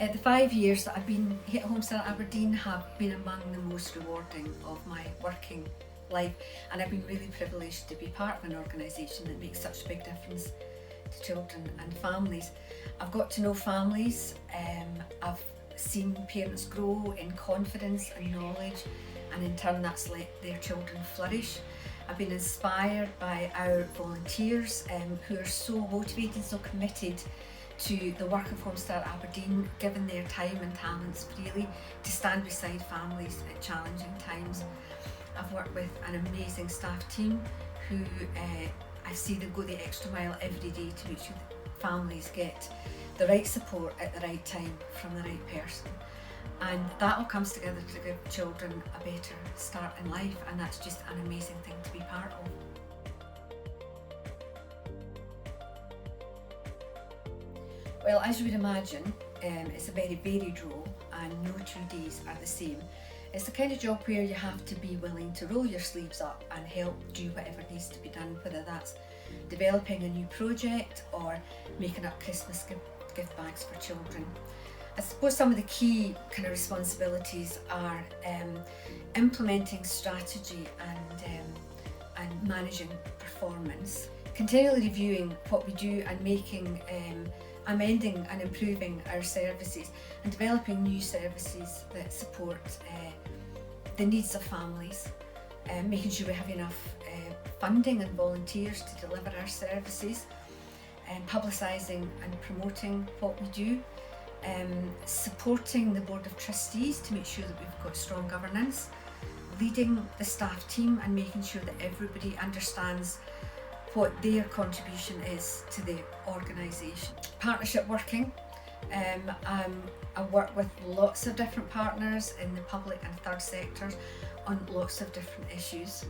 The 5 years that I've been here at Homestead Aberdeen have been among the most rewarding of my working life, and I've been really privileged to be part of an organisation that makes such a big difference to children and families. I've got to know families, I've seen parents grow in confidence and knowledge, and in turn that's let their children flourish. I've been inspired by our volunteers who are so motivated, so committed to the work of Homestead Aberdeen, giving their time and talents freely to stand beside families at challenging times. I've worked with an amazing staff team who I see them go the extra mile every day to make sure that families get the right support at the right time from the right person. And that all comes together to give children a better start in life, and that's just an amazing thing to be part of. Well, as you would imagine, it's a very varied role and no 2 days are the same. It's the kind of job where you have to be willing to roll your sleeves up and help do whatever needs to be done, whether that's developing a new project or making up Christmas gift bags for children. I suppose some of the key kind of responsibilities are implementing strategy and managing performance, continually reviewing what we do and amending and improving our services, and developing new services that support the needs of families, making sure we have enough funding and volunteers to deliver our services, publicising and promoting what we do, supporting the Board of Trustees to make sure that we've got strong governance, leading the staff team and making sure that everybody understands what their contribution is to the organisation. Partnership working. I work with lots of different partners in the public and third sectors on lots of different issues.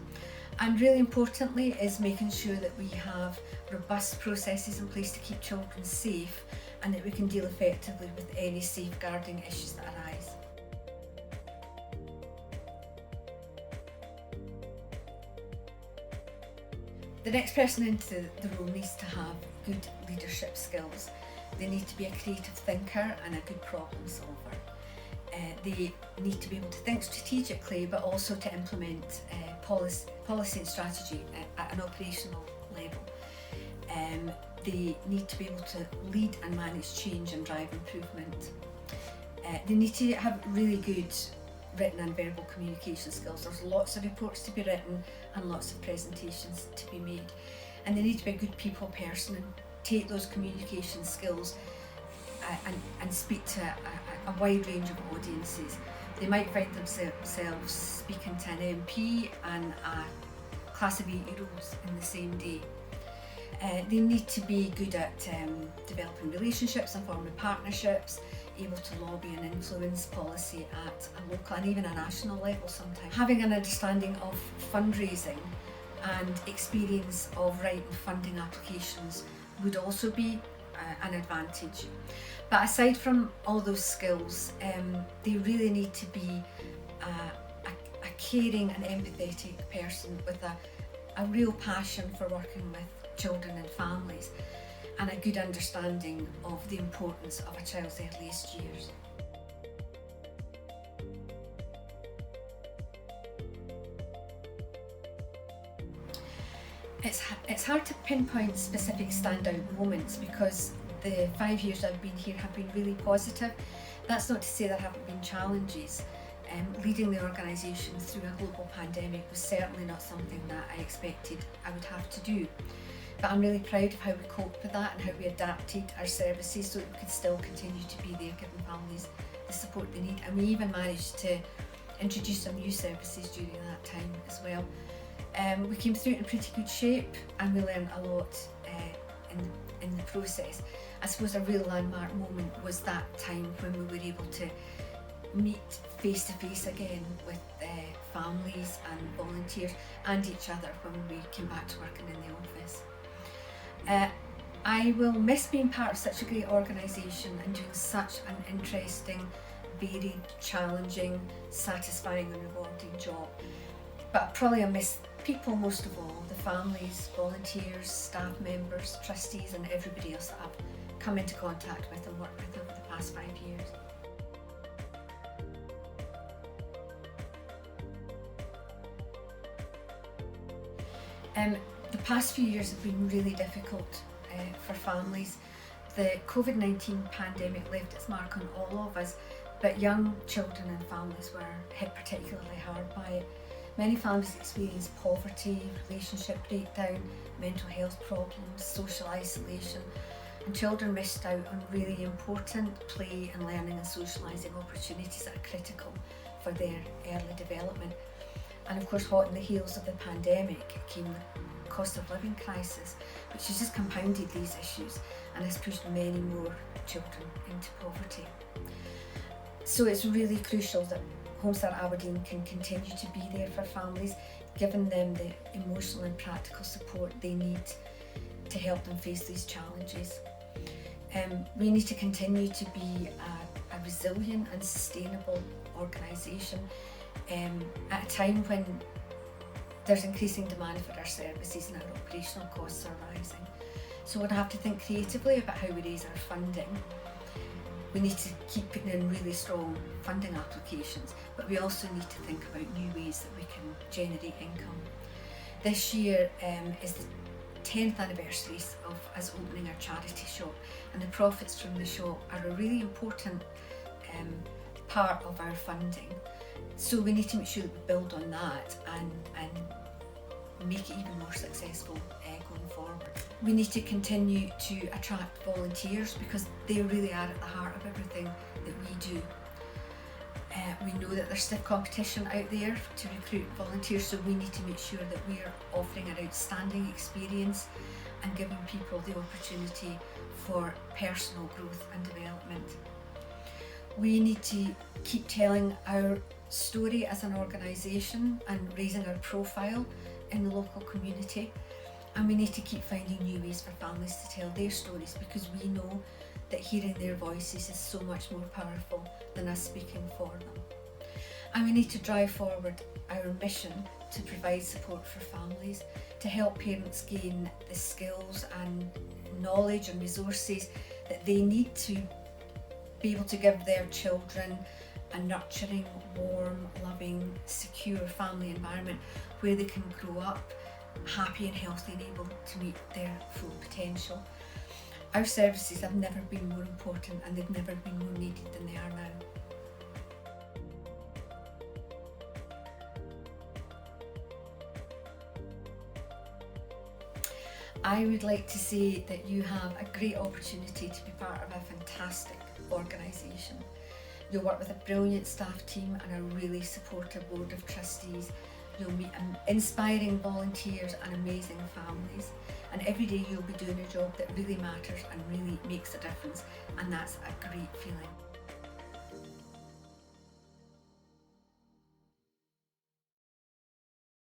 And really importantly is making sure that we have robust processes in place to keep children safe and that we can deal effectively with any safeguarding issues that arise. The next person into the role needs to have good leadership skills. They need to be a creative thinker and a good problem solver. They need to be able to think strategically but also to implement policy and strategy at an operational level. They need to be able to lead and manage change and drive improvement. They need to have really good written and verbal communication skills. There's lots of reports to be written and lots of presentations to be made. And they need to be a good people person and take those communication skills and speak to a wide range of audiences. They might find themselves speaking to an MP and a class of 8-year-olds in the same day. They need to be good at developing relationships and forming partnerships, able to lobby and influence policy at a local and even a national level sometimes. Having an understanding of fundraising and experience of writing funding applications would also be an advantage. But aside from all those skills, they really need to be a caring and empathetic person with a real passion for working with children and families and a good understanding of the importance of a child's earliest years. It's hard to pinpoint specific standout moments because the 5 years I've been here have been really positive. That's not to say there haven't been challenges. Leading the organisation through a global pandemic was certainly not something that I expected I would have to do. But I'm really proud of how we coped with that and how we adapted our services so that we could still continue to be there giving families the support they need. And we even managed to introduce some new services during that time as well. We came through it in pretty good shape and we learned a lot in the process. I suppose a real landmark moment was that time when we were able to meet face to face again with families and volunteers and each other when we came back to working in the office. I will miss being part of such a great organisation and doing such an interesting, varied, challenging, satisfying and rewarding job. But probably I'll miss people most of all, the families, volunteers, staff members, trustees and everybody else that I've come into contact with and worked with over the past past 5 years. The past few years have been really difficult for families. The COVID-19 pandemic left its mark on all of us, but young children and families were hit particularly hard by it. Many families experienced poverty, relationship breakdown, mental health problems, social isolation, and children missed out on really important play and learning and socialising opportunities that are critical for their early development. And of course, hot in the heels of the pandemic came the cost of living crisis, which has just compounded these issues and has pushed many more children into poverty. So it's really crucial that Homestart Aberdeen can continue to be there for families, giving them the emotional and practical support they need to help them face these challenges. We need to continue to be a resilient and sustainable organisation at a time when there's increasing demand for our services and our operational costs are rising. So we'll have to think creatively about how we raise our funding. We need to keep putting in really strong funding applications, but we also need to think about new ways that we can generate income. This year is the 10th anniversary of us opening our charity shop, and the profits from the shop are a really important part of our funding. So we need to make sure that we build on that and make it even more successful going forward. We need to continue to attract volunteers because they really are at the heart of everything that we do. We know that there's stiff competition out there to recruit volunteers, so we need to make sure that we are offering an outstanding experience and giving people the opportunity for personal growth and development. We need to keep telling our story as an organisation and raising our profile in the local community, and we need to keep finding new ways for families to tell their stories, because we know that hearing their voices is so much more powerful than us speaking for them. And we need to drive forward our mission to provide support for families, to help parents gain the skills and knowledge and resources that they need to be able to give their children a nurturing, warm, loving, secure family environment where they can grow up happy and healthy and able to meet their full potential. Our services have never been more important, and they've never been more needed than they are now. I would like to say that you have a great opportunity to be part of a fantastic organisation. You'll work with a brilliant staff team and a really supportive board of trustees. You'll meet inspiring volunteers and amazing families, and every day you'll be doing a job that really matters and really makes a difference, and that's a great feeling.